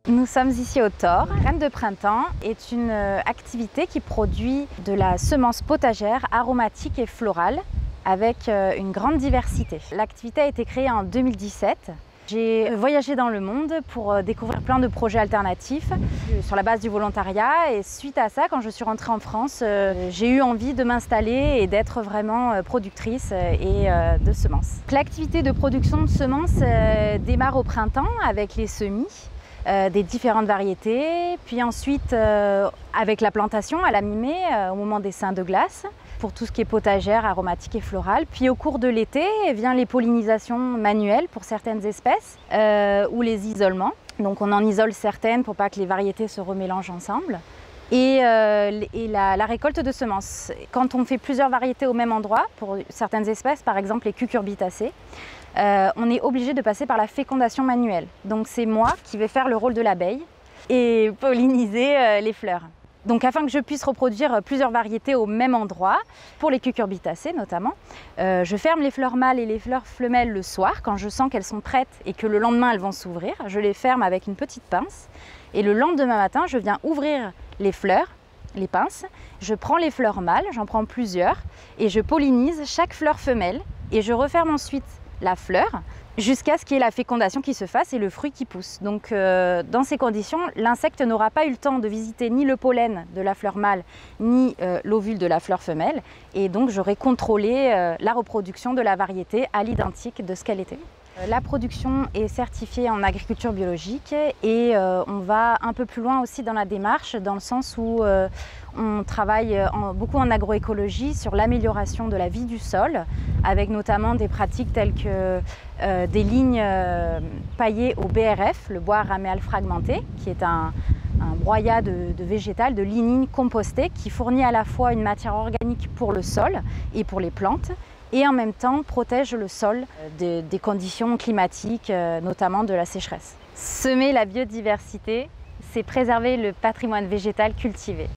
Nous sommes ici au Thor. Graines de printemps est une activité qui produit de la semence potagère aromatique et florale avec une grande diversité. L'activité a été créée en 2017. J'ai voyagé dans le monde pour découvrir plein de projets alternatifs sur la base du volontariat, et suite à ça, quand je suis rentrée en France, j'ai eu envie de m'installer et d'être vraiment productrice de semences. L'activité de production de semences démarre au printemps avec les semis des différentes variétés, puis ensuite avec la plantation à la mi-mai au moment des seins de glace pour tout ce qui est potagère, aromatique et florale. Puis au cours de l'été vient les pollinisations manuelles pour certaines espèces ou les isolements. Donc on en isole certaines pour pas que les variétés se remélangent ensemble. Et la récolte de semences. Quand on fait plusieurs variétés au même endroit, pour certaines espèces, par exemple les cucurbitacées, on est obligé de passer par la fécondation manuelle. Donc c'est moi qui vais faire le rôle de l'abeille et polliniser les fleurs. Donc afin que je puisse reproduire plusieurs variétés au même endroit, pour les cucurbitacées notamment, je ferme les fleurs mâles et les fleurs femelles le soir quand je sens qu'elles sont prêtes et que le lendemain elles vont s'ouvrir. Je les ferme avec une petite pince et le lendemain matin je viens ouvrir les fleurs, les pinces, je prends les fleurs mâles, j'en prends plusieurs et je pollinise chaque fleur femelle et je referme ensuite la fleur jusqu'à ce qu'il y ait la fécondation qui se fasse et le fruit qui pousse. Donc dans ces conditions, l'insecte n'aura pas eu le temps de visiter ni le pollen de la fleur mâle ni l'ovule de la fleur femelle, et donc j'aurai contrôlé la reproduction de la variété à l'identique de ce qu'elle était. La production est certifiée en agriculture biologique et on va un peu plus loin aussi dans la démarche, dans le sens où on travaille beaucoup en agroécologie sur l'amélioration de la vie du sol, avec notamment des pratiques telles que des lignes paillées au BRF, le bois raméal fragmenté, qui est un broyat de végétal, de lignine compostée, qui fournit à la fois une matière organique pour le sol et pour les plantes, et en même temps protège le sol des conditions climatiques, notamment de la sécheresse. Semer la biodiversité, c'est préserver le patrimoine végétal cultivé.